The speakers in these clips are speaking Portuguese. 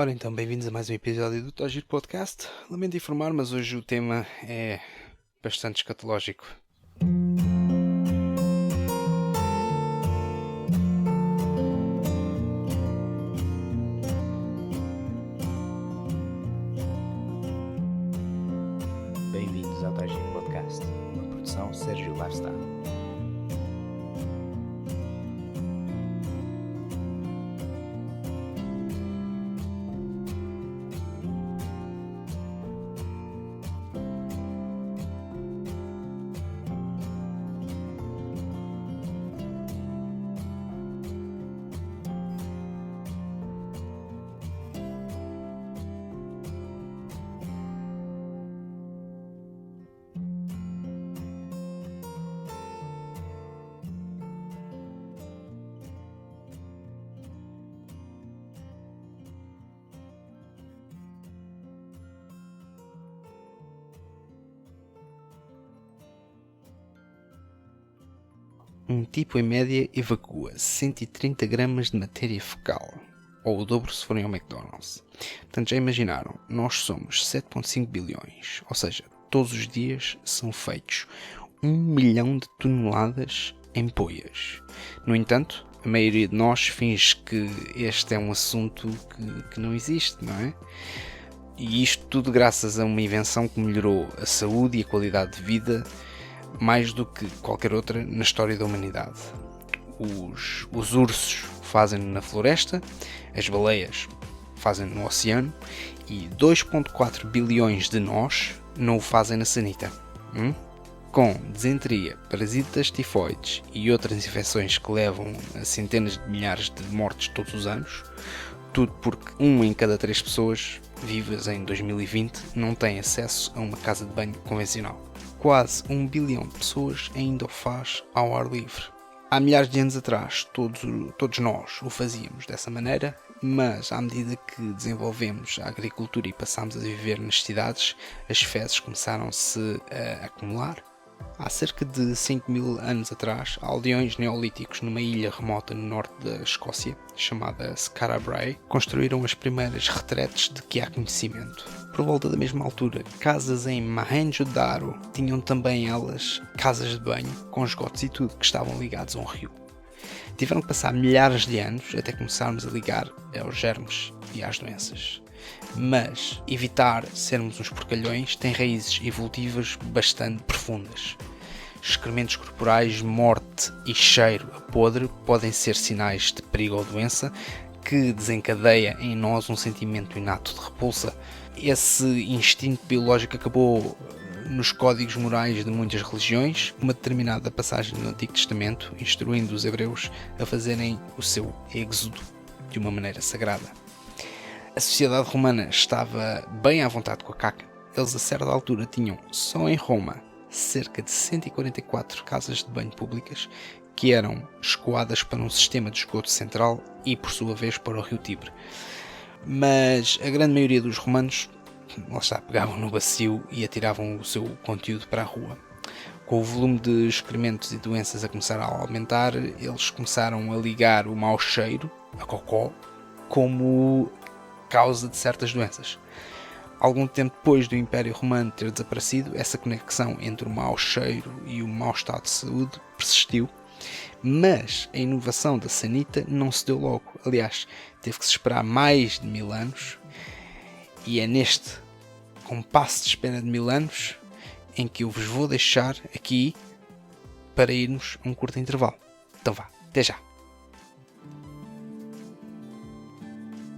Ora então, bem-vindos a mais um episódio do Tagir Podcast. Lamento informar, mas hoje o tema é bastante escatológico. Bem-vindos ao Tagir Podcast, uma produção Sérgio Lifestyle. Um tipo em média evacua 130 gramas de matéria fecal, ou o dobro se forem ao McDonald's. Portanto, já imaginaram, nós somos 7,5 bilhões, ou seja, todos os dias são feitos 1 milhão de toneladas em poias. No entanto, a maioria de nós finge que este é um assunto que não existe, não é? E isto tudo graças a uma invenção que melhorou a saúde e a qualidade de vida mais do que qualquer outra na história da humanidade. Os ursos fazem-no na floresta, as baleias fazem-no no oceano e 2,4 bilhões de nós não o fazem na sanita. Com disenteria, parasitas tifoides e outras infecções que levam a centenas de milhares de mortes todos os anos, tudo porque 1 em cada 3 pessoas vivas em 2020 não tem acesso a uma casa de banho convencional. Quase 1 bilhão de pessoas ainda o faz ao ar livre. Há milhares de anos atrás, todos nós o fazíamos dessa maneira, mas à medida que desenvolvemos a agricultura e passámos a viver nas cidades, as fezes começaram-se a acumular. Há cerca de 5.000 anos atrás, aldeões neolíticos numa ilha remota no norte da Escócia, chamada Skara Brae, construíram as primeiras retretes de que há conhecimento. Por volta da mesma altura, casas em Mohenjo-Daro tinham também elas casas de banho, com esgotos e tudo, que estavam ligados a um rio. Tiveram que passar milhares de anos até começarmos a ligar aos germes e às doenças. Mas evitar sermos uns porcalhões tem raízes evolutivas bastante profundas. Excrementos corporais, morte e cheiro a podre podem ser sinais de perigo ou doença que desencadeia em nós um sentimento inato de repulsa. Esse instinto biológico acabou nos códigos morais de muitas religiões, uma determinada passagem do Antigo Testamento instruindo os hebreus a fazerem o seu êxodo de uma maneira sagrada. A sociedade romana estava bem à vontade com a caca. Eles a certa altura tinham, só em Roma, cerca de 144 casas de banho públicas que eram escoadas para um sistema de esgoto central e, por sua vez, para o rio Tibre. Mas a grande maioria dos romanos, lá está, pegavam no bacio e atiravam o seu conteúdo para a rua. Com o volume de excrementos e doenças a começar a aumentar, eles começaram a ligar o mau cheiro, a cocó, como causa de certas doenças. Algum tempo depois do Império Romano ter desaparecido, essa conexão entre o mau cheiro e o mau estado de saúde persistiu, mas a inovação da sanita não se deu logo. Aliás, teve que se esperar mais de 1000 anos, e é neste compasso de espera de 1000 anos em que eu vos vou deixar aqui para irmos a um curto intervalo. Então vá, até já!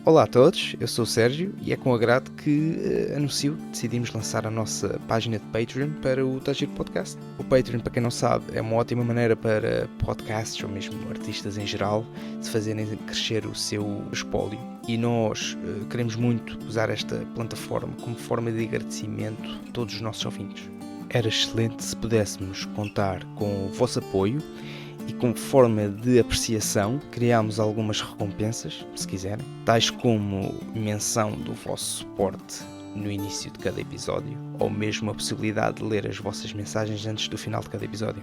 Olá a todos, eu sou o Sérgio e é com agrado que anuncio que decidimos lançar a nossa página de Patreon para o Tagir Podcast. O Patreon, para quem não sabe, é uma ótima maneira para podcasts ou mesmo artistas em geral de fazerem crescer o seu espólio. E nós queremos muito usar esta plataforma como forma de agradecimento a todos os nossos ouvintes. Era excelente se pudéssemos contar com o vosso apoio. E como forma de apreciação, criámos algumas recompensas, se quiserem, tais como menção do vosso suporte no início de cada episódio, ou mesmo a possibilidade de ler as vossas mensagens antes do final de cada episódio.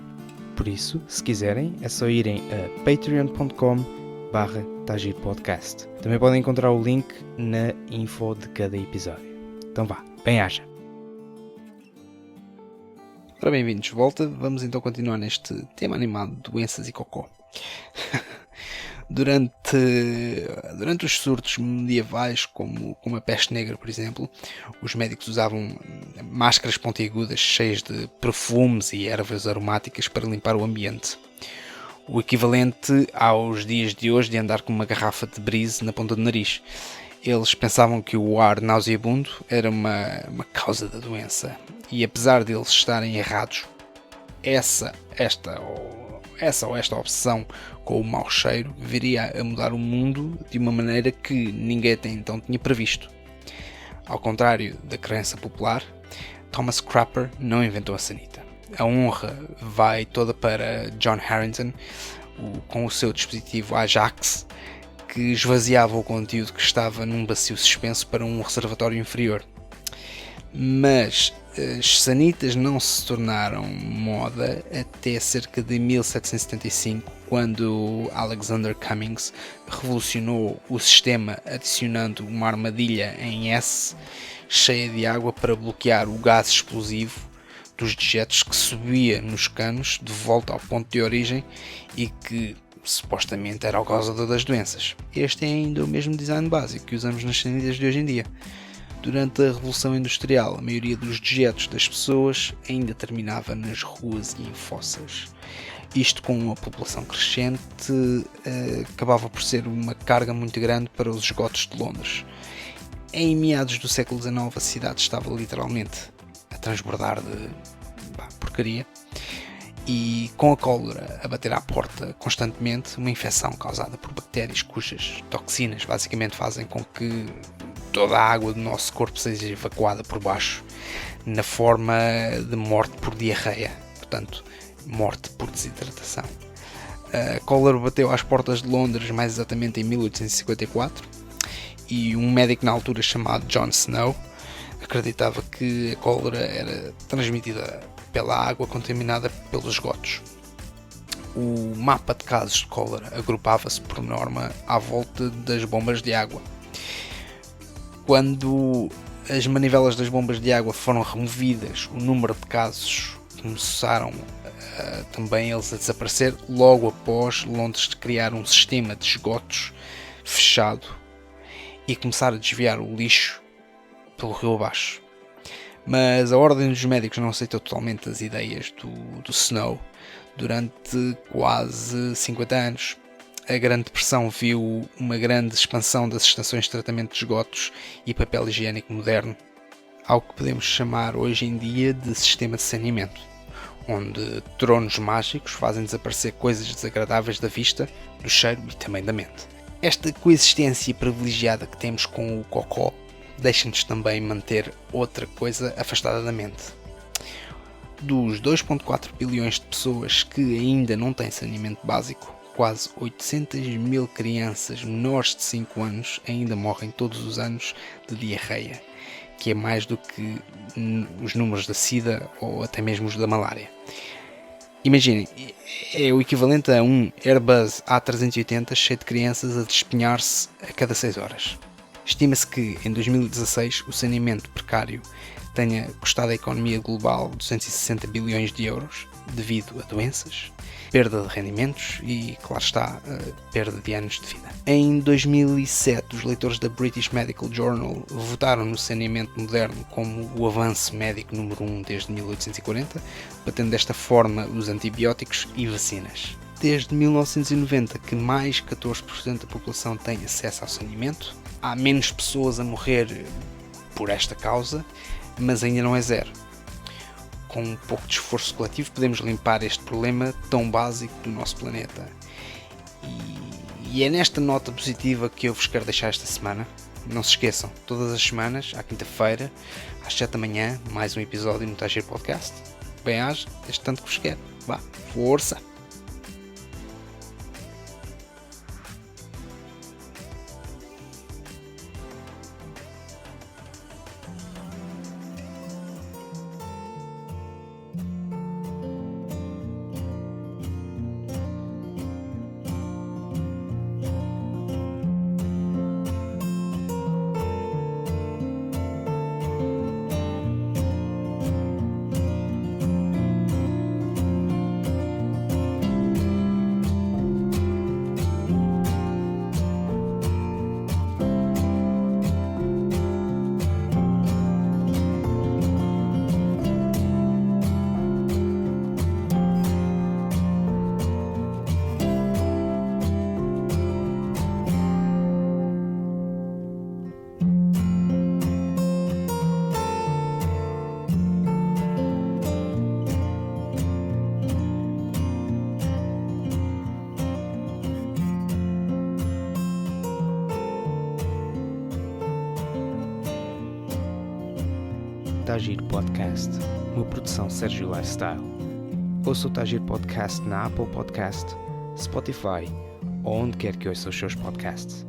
Por isso, se quiserem, é só irem a patreon.com youtube.com/tagirpodcast. Também podem encontrar o link na info de cada episódio. Então vá, bem-aja! Ora, bem-vindos de volta. Vamos então continuar neste tema animado de doenças e cocó. Durante os surtos medievais, como a peste negra, por exemplo, os médicos usavam máscaras pontiagudas cheias de perfumes e ervas aromáticas para limpar o ambiente. O equivalente aos dias de hoje de andar com uma garrafa de brise na ponta do nariz. Eles pensavam que o ar nauseabundo era uma causa da doença. E apesar de eles estarem errados, esta obsessão com o mau cheiro viria a mudar o mundo de uma maneira que ninguém até então tinha previsto. Ao contrário da crença popular, Thomas Crapper não inventou a sanita. A honra vai toda para John Harrington, com o seu dispositivo Ajax, que esvaziava o conteúdo que estava num bacio suspenso para um reservatório inferior. Mas as sanitas não se tornaram moda até cerca de 1775, quando Alexander Cummings revolucionou o sistema adicionando uma armadilha em S cheia de água para bloquear o gás explosivo dos dejetos que subia nos canos de volta ao ponto de origem e que supostamente era a causador das doenças. Este é ainda o mesmo design básico que usamos nas sanitas de hoje em dia. Durante a Revolução Industrial, a maioria dos dejetos das pessoas ainda terminava nas ruas e em fossas. Isto, com a população crescente, acabava por ser uma carga muito grande para os esgotos de Londres. Em meados do século XIX, a cidade estava literalmente a transbordar de porcaria. E com a cólera a bater à porta constantemente, uma infecção causada por bactérias cujas toxinas basicamente fazem com que toda a água do nosso corpo seja evacuada por baixo, na forma de morte por diarreia, portanto, morte por desidratação. A cólera bateu às portas de Londres mais exatamente em 1854 e um médico na altura chamado John Snow acreditava que a cólera era transmitida pela água contaminada pelos esgotos. O mapa de casos de cólera agrupava-se por norma à volta das bombas de água. Quando as manivelas das bombas de água foram removidas, o número de casos começaram também eles a desaparecer logo após Londres criar um sistema de esgotos fechado e começar a desviar o lixo pelo rio abaixo. Mas a Ordem dos Médicos não aceitou totalmente as ideias do Snow durante quase 50 anos. A Grande Depressão viu uma grande expansão das estações de tratamento de esgotos e papel higiênico moderno, ao que podemos chamar hoje em dia de sistema de saneamento, onde tronos mágicos fazem desaparecer coisas desagradáveis da vista, do cheiro e também da mente. Esta coexistência privilegiada que temos com o cocó deixa-nos também manter outra coisa afastada da mente. Dos 2,4 bilhões de pessoas que ainda não têm saneamento básico, quase 800 mil crianças menores de 5 anos ainda morrem todos os anos de diarreia, que é mais do que os números da SIDA ou até mesmo os da malária. Imaginem, é o equivalente a um Airbus A380 cheio de crianças a despenhar-se a cada 6 horas. Estima-se que, em 2016, o saneamento precário tenha custado à economia global 260 bilhões de euros, devido a doenças, perda de rendimentos e, claro está, perda de anos de vida. Em 2007, os leitores da British Medical Journal votaram no saneamento moderno como o avanço médico número 1 desde 1840, batendo desta forma os antibióticos e vacinas. Desde 1990 que mais 14% da população tem acesso ao saneamento. Há menos pessoas a morrer por esta causa, mas ainda não é zero. Com um pouco de esforço coletivo podemos limpar este problema tão básico do nosso planeta. E é nesta nota positiva que eu vos quero deixar esta semana. Não se esqueçam, todas as semanas, à quinta-feira, às 7 da manhã, mais um episódio no Tagir Podcast. Bem-aja, este tanto que vos quero. Vá, força! Tagir Podcast, uma produção Sérgio Lifestyle. Ouça o Tagir Podcast na Apple Podcast, Spotify ou onde quer que ouça os seus podcasts.